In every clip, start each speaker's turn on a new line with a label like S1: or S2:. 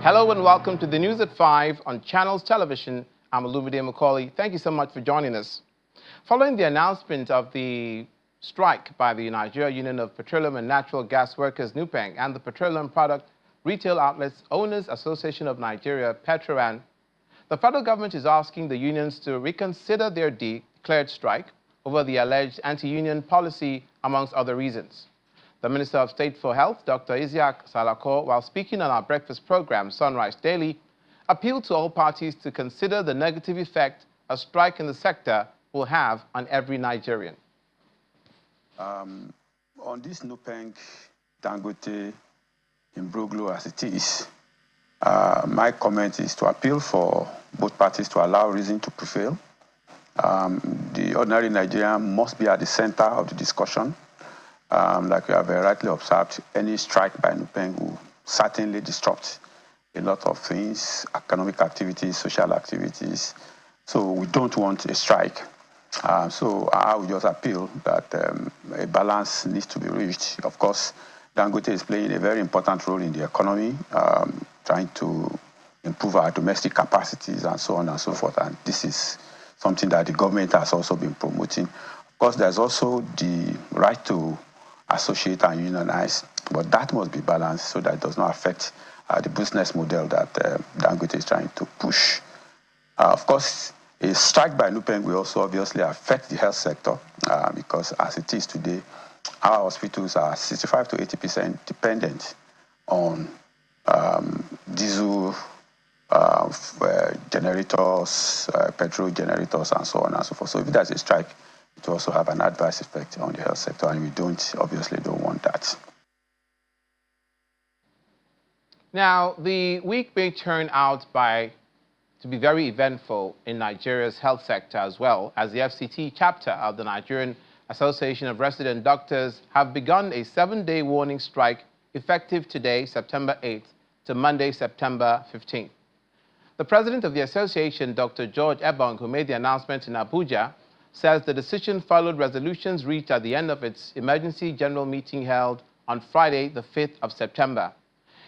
S1: Hello and welcome to the News at 5 on Channels Television. I'm Olumide Macaulay. Thank you so much for joining us. Following the announcement of the strike by the Nigeria Union of Petroleum and Natural Gas Workers, NUPENG, and the Petroleum Product Retail Outlets Owners Association of Nigeria, PETROAN, the federal government is asking the unions to reconsider their declared strike over the alleged anti-union policy, amongst other reasons. The Minister of State for Health, Dr. Isiaq Salako, while speaking on our breakfast program, Sunrise Daily, appealed to all parties to consider the negative effect a strike in the sector will have on every Nigerian.
S2: On this NUPENG Dangote imbroglio as it is, my comment is to appeal for both parties to allow reason to prevail. The ordinary Nigerian must be at the center of the discussion. Like you have rightly observed, any strike by NUPENG will certainly disrupt a lot of things, economic activities, social activities. So we don't want a strike. So I would just appeal that a balance needs to be reached. Of course, Dangote is playing a very important role in the economy, trying to improve our domestic capacities and so on and so forth. And this is something that the government has also been promoting. Of course, there's also the right to associate and unionize, but that must be balanced so that it does not affect the business model that Dangote is trying to push. Of course, a strike by NUPENG will also obviously affect the health sector because as it is today, our hospitals are 65 to 80% dependent on diesel generators, petrol generators, and so on and so forth. So if there's a strike, it will also have an adverse effect on the health sector, and we obviously don't want that.
S1: Now, the week may turn out to be very eventful in Nigeria's health sector, as well as the FCT chapter of the Nigerian Association of Resident Doctors have begun a 7-day warning strike effective today, September 8th, to Monday, September 15th. The president of the association, Dr. George Ebong, who made the announcement in Abuja, says the decision followed resolutions reached at the end of its emergency general meeting held on Friday, the 5th of September.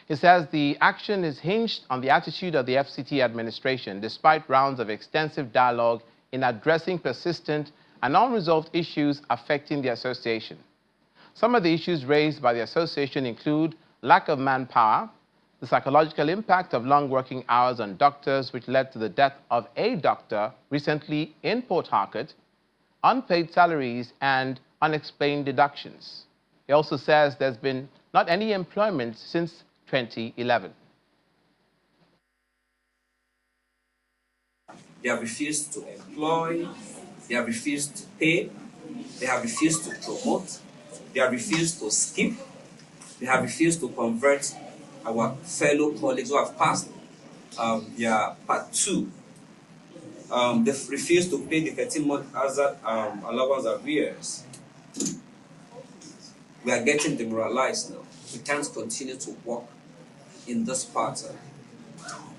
S1: He says the action is hinged on the attitude of the FCT administration, despite rounds of extensive dialogue in addressing persistent and unresolved issues affecting the association. Some of the issues raised by the association include lack of manpower, the psychological impact of long working hours on doctors, which led to the death of a doctor recently in Port Harcourt, unpaid salaries, and unexplained deductions. He also says there's been not any employment since 2011.
S3: They have refused to employ, they have refused to pay, they have refused to promote, they have refused to skip, they have refused to convert our fellow colleagues who have passed their part 2. They've refused to pay the 13-month hazard allowance arrears. We are getting demoralized now. We can't continue to work in this pattern.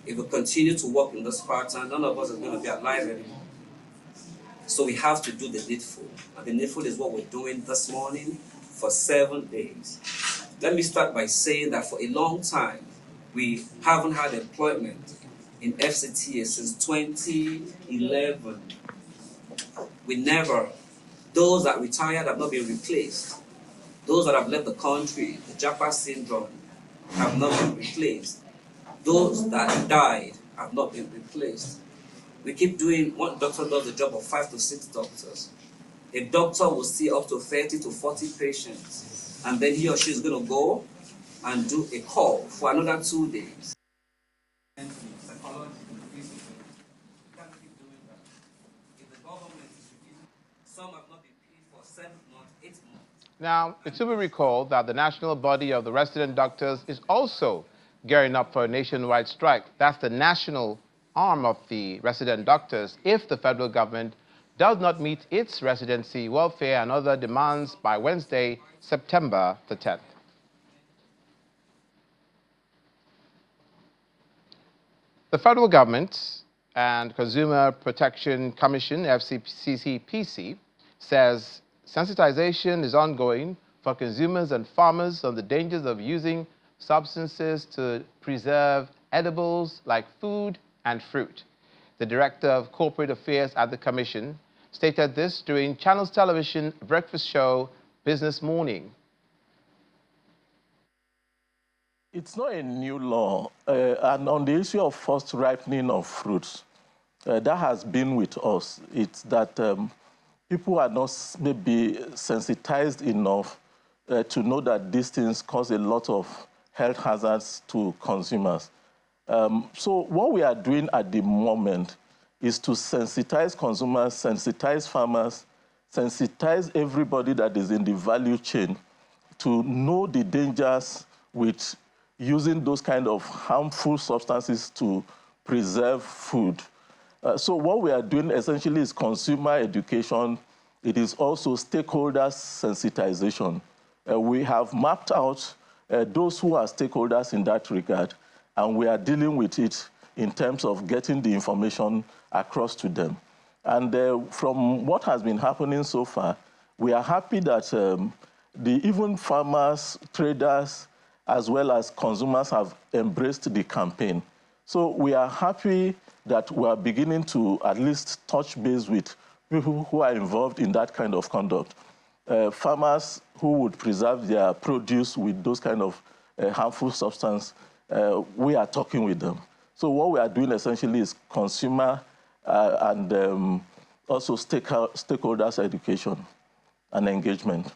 S3: If we continue to work in this pattern, none of us are going to be alive anymore. So we have to do the needful. And the needful is what we're doing this morning for 7 days. Let me start by saying that for a long time, we haven't had employment in FCTA since 2011. Those that retired have not been replaced. Those that have left the country, the Japa syndrome, have not been replaced. Those that died have not been replaced. We keep doing, one doctor does the job of 5 to 6 doctors. A doctor will see up to 30 to 40 patients, and then he or she is going to go and do a call for another 2 days.
S1: Now, it should be recalled that the national body of the resident doctors is also gearing up for a nationwide strike. That's the national arm of the resident doctors if the federal government does not meet its residency, welfare, and other demands by Wednesday, September the 10th. The federal government and Consumer Protection Commission, FCCPC, says sensitization is ongoing for consumers and farmers on the dangers of using substances to preserve edibles like food and fruit. The Director of Corporate Affairs at the Commission stated this during Channels Television breakfast show Business Morning.
S4: It's not a new law, and on the issue of forced ripening of fruits, that has been with us. It's that people are not maybe sensitized enough to know that these things cause a lot of health hazards to consumers. So what we are doing at the moment is to sensitize consumers, sensitize farmers, sensitize everybody that is in the value chain to know the dangers with using those kind of harmful substances to preserve food. So what we are doing essentially is consumer education. It is also stakeholders sensitization. We have mapped out those who are stakeholders in that regard, and we are dealing with it in terms of getting the information across to them. And from what has been happening so far, we are happy that even farmers, traders, as well as consumers have embraced the campaign. So we are happy that we are beginning to at least touch base with people who are involved in that kind of conduct. Farmers who would preserve their produce with those kind of harmful substance, we are talking with them. So what we are doing essentially is consumer and also stakeholders education and engagement.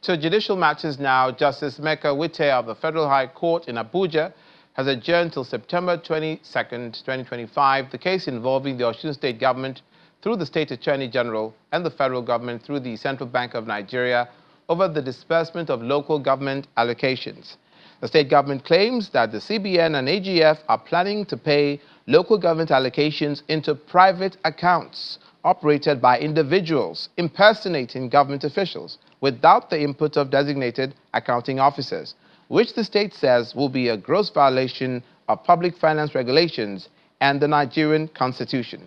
S1: To judicial matters now, Justice Mecca Witte of the Federal High Court in Abuja has adjourned till September 22nd, 2025, the case involving the Osun State government through the State Attorney General and the federal government through the Central Bank of Nigeria over the disbursement of local government allocations. The state government claims that the CBN and AGF are planning to pay local government allocations into private accounts operated by individuals impersonating government officials without the input of designated accounting officers, which the state says will be a gross violation of public finance regulations and the Nigerian Constitution.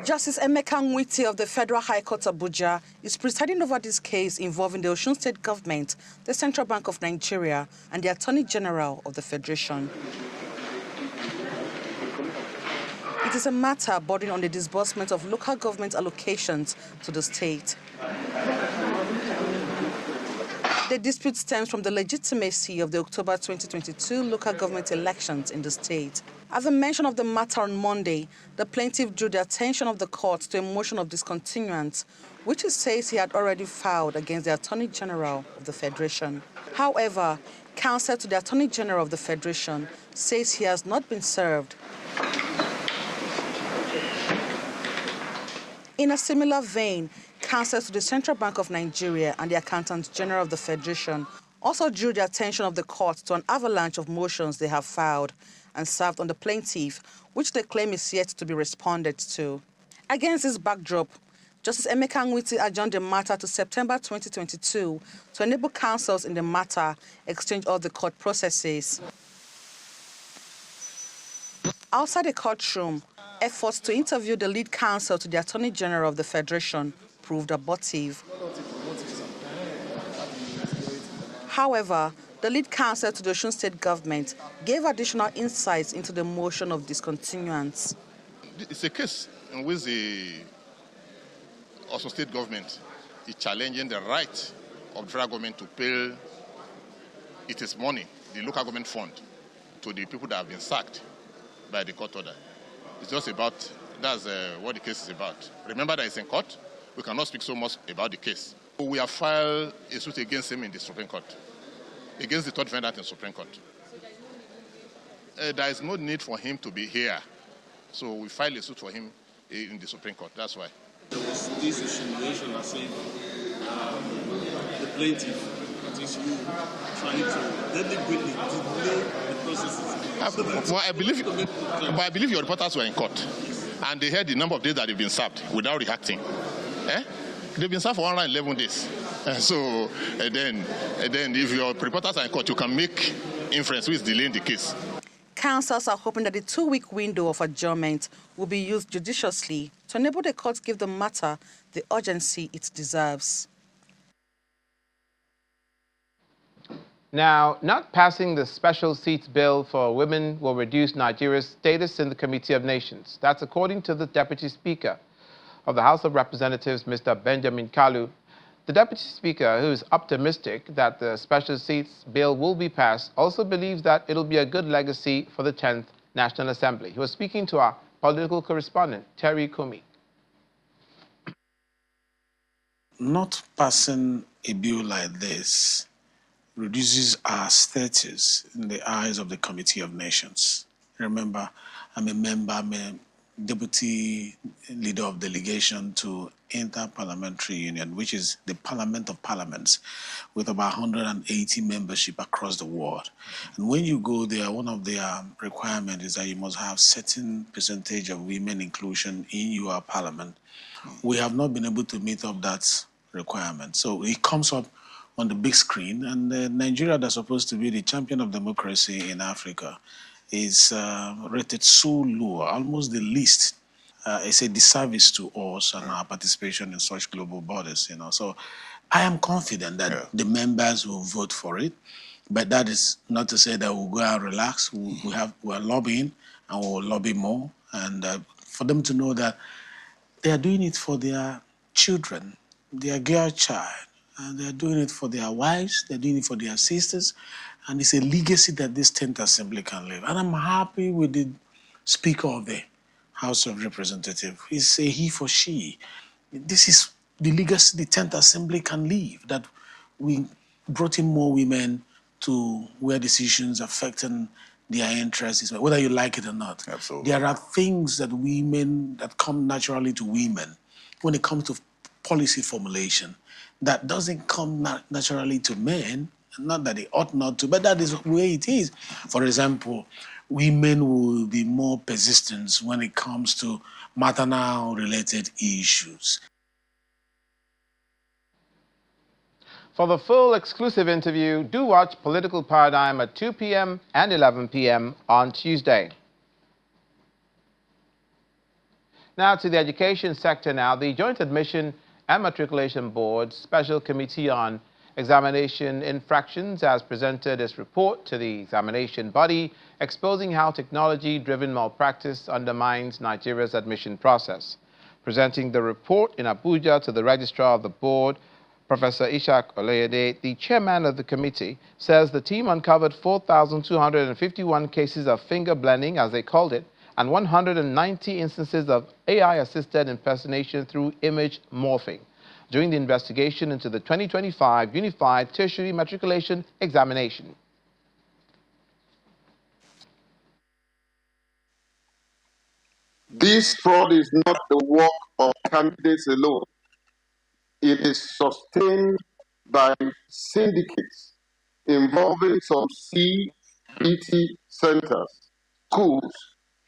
S5: Justice Emeka Nwite of the Federal High Court Abuja is presiding over this case involving the Osun State government, the Central Bank of Nigeria, and the Attorney General of the Federation. It is a matter bordering on the disbursement of local government allocations to the state. The dispute stems from the legitimacy of the October 2022 local government elections in the state. At the mention of the matter on Monday, the plaintiff drew the attention of the court to a motion of discontinuance, which he says he had already filed against the Attorney General of the Federation. However, counsel to the Attorney General of the Federation says he has not been served. In a similar vein, counsel to the Central Bank of Nigeria and the Accountant General of the Federation also drew the attention of the court to an avalanche of motions they have filed and served on the plaintiff, which they claim is yet to be responded to. Against this backdrop, Justice Emeka Nwite adjourned the matter to September 2022 to enable counsels in the matter exchange all the court processes. Outside the courtroom, efforts to interview the lead counsel to the Attorney General of the Federation proved abortive. However, the lead counsel to the Osun State government gave additional insights into the motion of discontinuance.
S6: It's a case in which the Osun State government is challenging the right of the federal government to pay its money, the local government fund, to the people that have been sacked by the court order. It's just about, that's what the case is about. Remember that it's in court. We cannot speak so much about the case. We have filed a suit against him in the Supreme Court, against the third defendant in the Supreme Court. There is no need for him to be here. So we filed a suit for him in the Supreme Court. That's why.
S7: There was this insinuation that said the plaintiff, that is you, trying to deliberately delay the processes.
S6: I believe your reporters were in court, and they heard the number of days that they've been served without reacting. They've been served for 111 days. Then if your reporters are in court, you can make inference which is delaying the case.
S5: Counsels are hoping that the 2-week window of adjournment will be used judiciously to enable the court to give the matter the urgency it deserves.
S1: Now, not passing the special seats bill for women will reduce Nigeria's status in the Committee of Nations. That's according to the Deputy Speaker of the House of Representatives, Mr. Benjamin Kalu. The Deputy Speaker, who is optimistic that the special seats bill will be passed, also believes that it'll be a good legacy for the 10th National Assembly. He was speaking to our political correspondent, Terry Kumi.
S8: Not passing a bill like this reduces our status in the eyes of the Committee of Nations. Remember, I'm a member, I'm a deputy leader of delegation to Inter-Parliamentary Union, which is the Parliament of Parliaments, with about 180 membership across the world. And when you go there, one of their requirements is that you must have certain percentage of women inclusion in your parliament. We have not been able to meet up that requirement. So it comes up on the big screen, and Nigeria, that's supposed to be the champion of democracy in Africa, is rated so low, almost the least. It's a disservice to us and our participation in such global bodies, you know. So I am confident that the members will vote for it, but that is not to say that we'll go and relax. We're lobbying, and we'll lobby more, and for them to know that they are doing it for their children, their girl child, and they're doing it for their wives, they're doing it for their sisters, and it's a legacy that this 10th Assembly can live. And I'm happy with the Speaker of the House of Representatives. It's a he for she. This is the legacy the 10th Assembly can live, that we brought in more women to where decisions affecting their interests, whether you like it or not.
S9: Absolutely.
S8: There are things that come naturally to women when it comes to policy formulation that doesn't come naturally to men, not that they ought not to, but that is the way it is. For example, women will be more persistent when it comes to maternal-related issues.
S1: For the full exclusive interview, do watch Political Paradigm at 2 p.m. and 11 p.m. on Tuesday. Now to the education sector now. The Joint Admission and Matriculation Board Special Committee on Examination Infractions has presented its report to the examination body, exposing how technology-driven malpractice undermines Nigeria's admission process. Presenting the report in Abuja to the registrar of the board, Professor Ishak Oleyede, the chairman of the committee, says the team uncovered 4,251 cases of finger blending, as they called it, and 190 instances of AI-assisted impersonation through image morphing during the investigation into the 2025 Unified Tertiary Matriculation Examination.
S10: This fraud is not the work of candidates alone. It is sustained by syndicates involving some CBT centers, schools,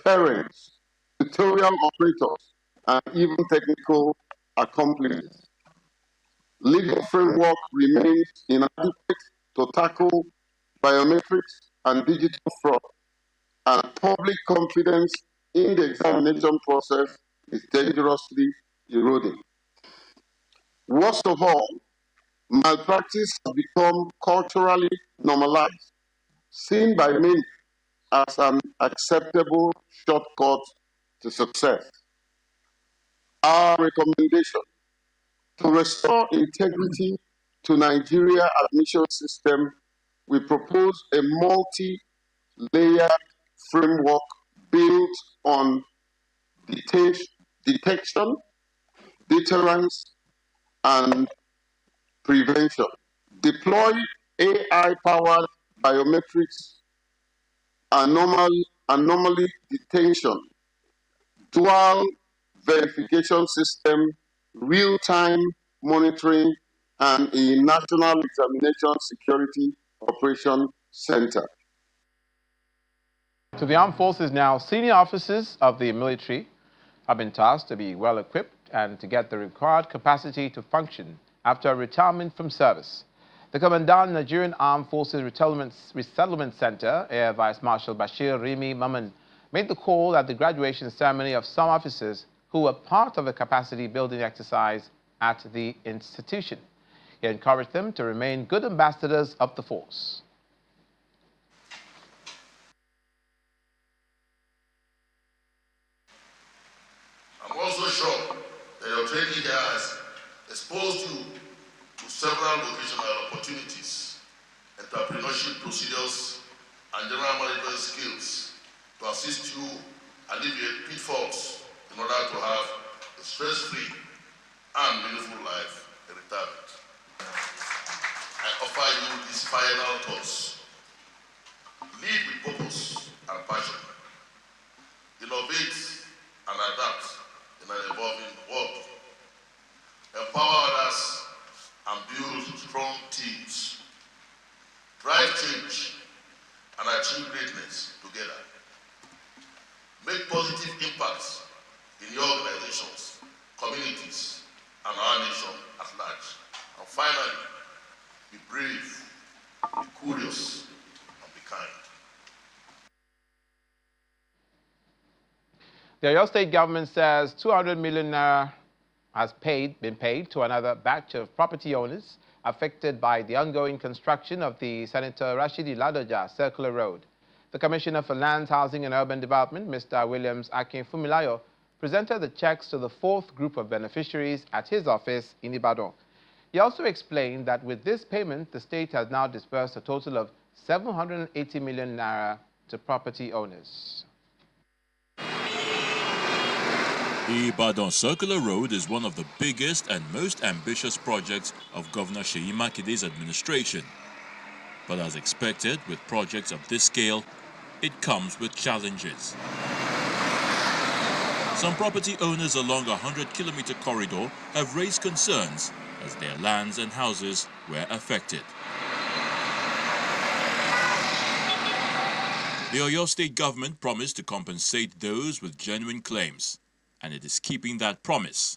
S10: parents, tutorial operators, and even technical accomplices. Legal framework remains inadequate to tackle biometrics and digital fraud, and public confidence in the examination process is dangerously eroding. Worst of all, malpractice has become culturally normalized, seen by many as an acceptable shortcut to success. Our recommendation: to restore integrity to Nigeria admission system, we propose a multi-layered framework built on detection, deterrence, and prevention. Deploy AI-powered biometrics, anomaly detection, dual verification system, real-time monitoring, and a National Examination Security Operation Center.
S1: To the armed forces now, senior officers of the military have been tasked to be well-equipped and to get the required capacity to function after retirement from service. The Commandant Nigerian Armed Forces Resettlement Center, Air Vice Marshal Bashir Rimi Maman, made the call at the graduation ceremony of some officers who were part of a capacity-building exercise at the institution. He encouraged them to remain good ambassadors of the force.
S9: several vocational opportunities, entrepreneurship procedures, and general management skills to assist you alleviate pitfalls in order to have a stress-free and meaningful life in retirement. I offer you these final thoughts. Lead with purpose and passion. Innovate and adapt in an evolving world. Empower others and build strong teams. Drive change and achieve greatness together. Make positive impacts in your organizations, communities, and our nation at large. And finally, be brave, be curious, and be kind.
S1: The Oyo State government says 200 million naira has been paid to another batch of property owners affected by the ongoing construction of the Senator Rashidi Ladoja Circular Road. The Commissioner for Lands, Housing and Urban Development, Mr. Williams Akinfumilayo, presented the checks to the fourth group of beneficiaries at his office in Ibadan. He also explained that with this payment, the state has now disbursed a total of 780 million naira to property owners.
S11: The Ibadan Circular Road is one of the biggest and most ambitious projects of Governor Shea administration. But as expected, with projects of this scale, it comes with challenges. Some property owners along a 100-kilometer corridor have raised concerns as their lands and houses were affected. The Oyo State government promised to compensate those with genuine claims, and it is keeping that promise.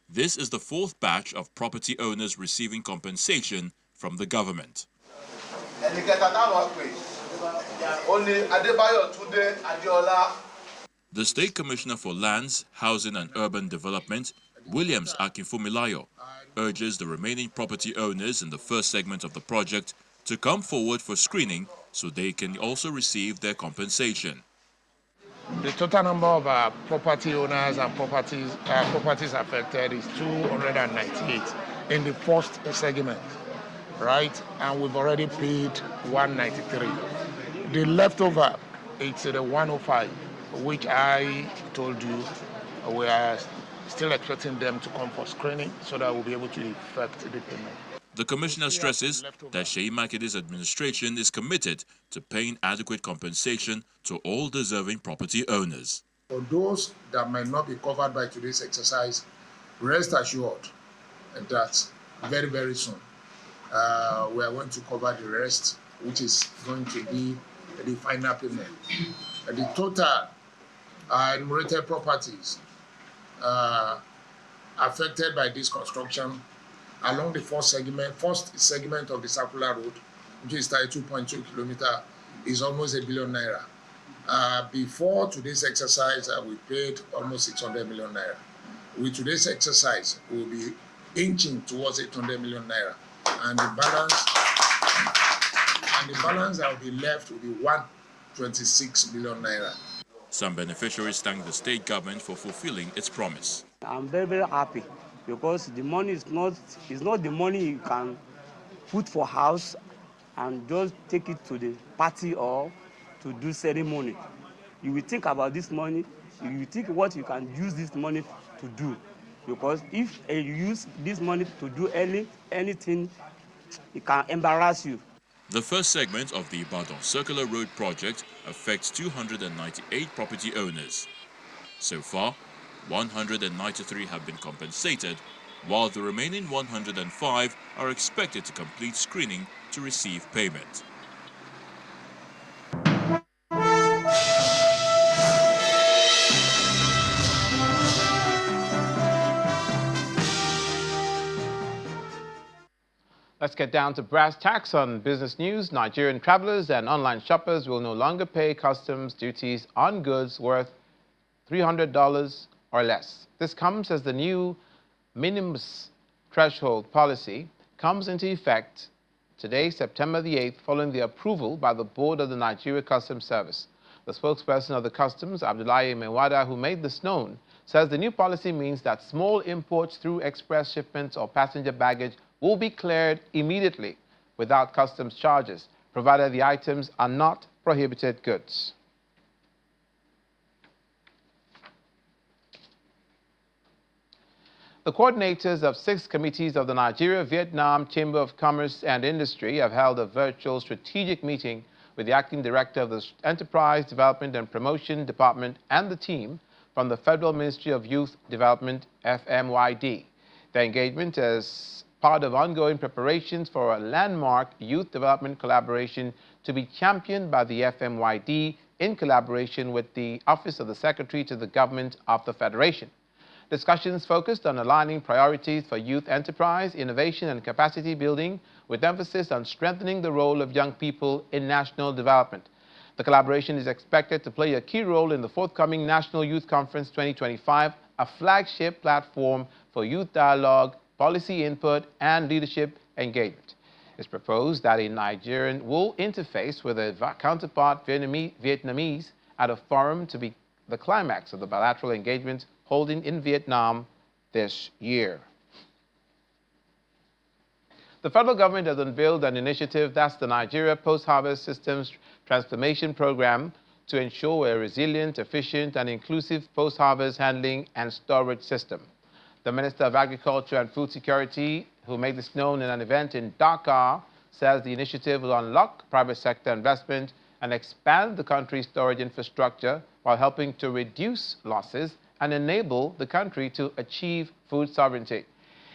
S11: This is the fourth batch of property owners receiving compensation from the government. The State Commissioner for Lands, Housing and Urban Development, Williams Akinfumilayo, urges the remaining property owners in the first segment of the project to come forward for screening so they can also receive their compensation.
S12: The total number of property owners and properties affected is 298 in the first segment, right? And we've already paid 193. The leftover, it's the 105, which I told you we are still expecting them to come for screening so that we'll be able to effect the payment.
S11: The Commissioner stresses that Shea administration is committed to paying adequate compensation to all deserving property owners.
S12: For those that might not be covered by today's exercise, rest assured that very, very soon we are going to cover the rest, which is going to be the final payment. The total enumerated properties affected by this construction along the first segment of the circular road, which is 32.2 kilometers, is almost 1 billion naira. Before today's exercise, we paid almost 600 million naira. With today's exercise, we will be inching towards 800 million naira, and the balance that will be left will be 126 million naira.
S11: Some beneficiaries thank the state government for fulfilling its promise.
S13: I'm very, very happy because the money is not the money you can put for house and just take it to the party or to do ceremony. You will think about this money, you will think what you can use this money to do. Because if you use this money to do anything, it can embarrass you.
S11: The first segment of the Ibadan Circular Road project affects 298 property owners. So far, 193 have been compensated, while the remaining 105 are expected to complete screening to receive payment.
S1: Let's get down to brass tacks on business news. Nigerian travelers and online shoppers will no longer pay customs duties on goods worth $300 or less. This comes as the new minimum threshold policy comes into effect today, September the 8th, following the approval by the board of the Nigeria Customs Service. The spokesperson of the Customs, Abdullahi Mewada, who made this known, says the new policy means that small imports through express shipments or passenger baggage will be cleared immediately without customs charges, provided the items are not prohibited goods. The coordinators of 6 committees of the Nigeria-Vietnam Chamber of Commerce and Industry have held a virtual strategic meeting with the acting director of the Enterprise Development and Promotion Department and the team from the Federal Ministry of Youth Development, FMYD. The engagement is part of ongoing preparations for a landmark youth development collaboration to be championed by the FMYD in collaboration with the Office of the Secretary to the Government of the Federation. Discussions focused on aligning priorities for youth enterprise, innovation and capacity building with emphasis on strengthening the role of young people in national development. The collaboration is expected to play a key role in the forthcoming National Youth Conference 2025, a flagship platform for youth dialogue, policy input and leadership engagement. It's proposed that a Nigerian will interface with a counterpart Vietnamese at a forum to be the climax of the bilateral engagement holding in Vietnam this year. The federal government has unveiled an initiative, that's the Nigeria Post-Harvest Systems Transformation Program, to ensure a resilient, efficient, and inclusive post-harvest handling and storage system. The Minister of Agriculture and Food Security, who made this known in an event in Dakar, says the initiative will unlock private sector investment and expand the country's storage infrastructure while helping to reduce losses and enable the country to achieve food sovereignty.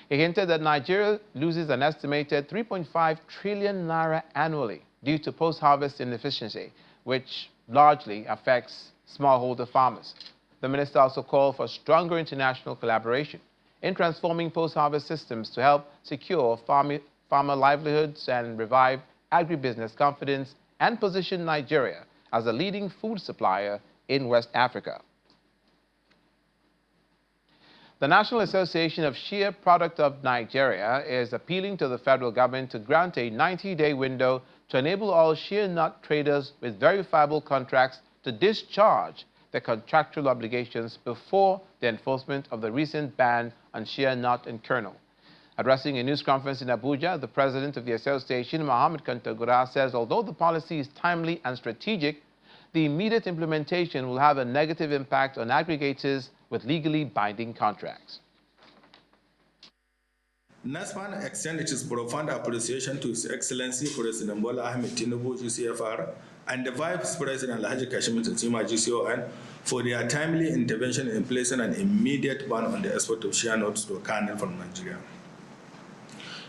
S1: He hinted that Nigeria loses an estimated 3.5 trillion naira annually due to post-harvest inefficiency, which largely affects smallholder farmers. The minister also called for stronger international collaboration in transforming post-harvest systems to help secure farmer livelihoods and revive agribusiness confidence and position Nigeria as a leading food supplier in West Africa. The National Association of Shea Products of Nigeria is appealing to the federal government to grant a 90-day window to enable all shea nut traders with verifiable contracts to discharge their contractual obligations before the enforcement of the recent ban on shea nut and kernel. Addressing a news conference in Abuja, the president of the association, Mohammed Kantagura, says although the policy is timely and strategic, the immediate implementation will have a negative impact on aggregators with legally binding contracts.
S14: NASPAN extends its profound appreciation to His Excellency President Bola Ahmed Tinubu, GCFR, and the Vice President Alhaji Kashim Shettima, GCON, for their timely intervention in placing an immediate ban on the export of shea nuts to kernel from Nigeria.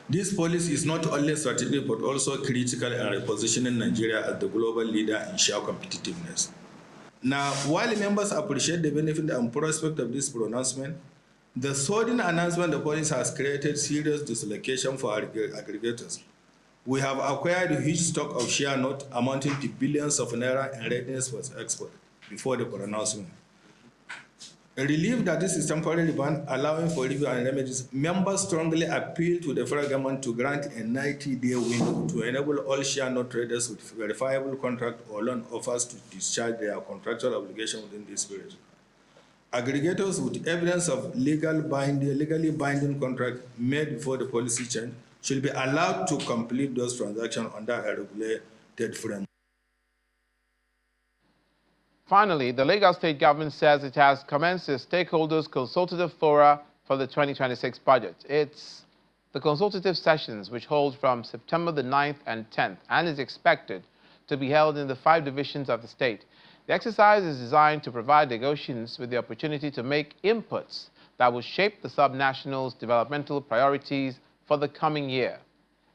S14: This policy is not only strategic but also critical in repositioning Nigeria as the global leader in shea competitiveness. Now, while members appreciate the benefit and prospect of this pronouncement, the sudden announcement the policy has created serious dislocation for aggregators. We have acquired a huge stock of shea nut amounting to billions of naira in readiness for export before the pronouncement. A relief that this is temporary ban allowing for review and remedies, members strongly appeal to the federal government to grant a 90-day window to enable all shea nut traders with verifiable contract or loan offers to discharge their contractual obligation within this period. Aggregators with evidence of legally binding contract made before the policy change should be allowed to complete those transactions under a regulated framework.
S1: Finally, the Lagos State government says it has commenced a stakeholders consultative fora for the 2026 budget. It's the consultative sessions which hold from September the 9th and 10th and is expected to be held in the 5 divisions of the state. The exercise is designed to provide negotiants with the opportunity to make inputs that will shape the subnational's developmental priorities for the coming year.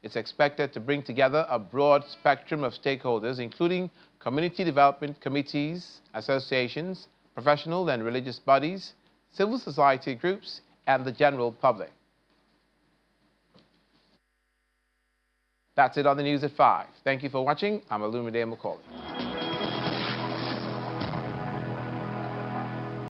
S1: It's expected to bring together a broad spectrum of stakeholders, including community development committees, associations, professional and religious bodies, civil society groups, and the general public. That's it on the news at 5. Thank you for watching. I'm Olumide Macaulay.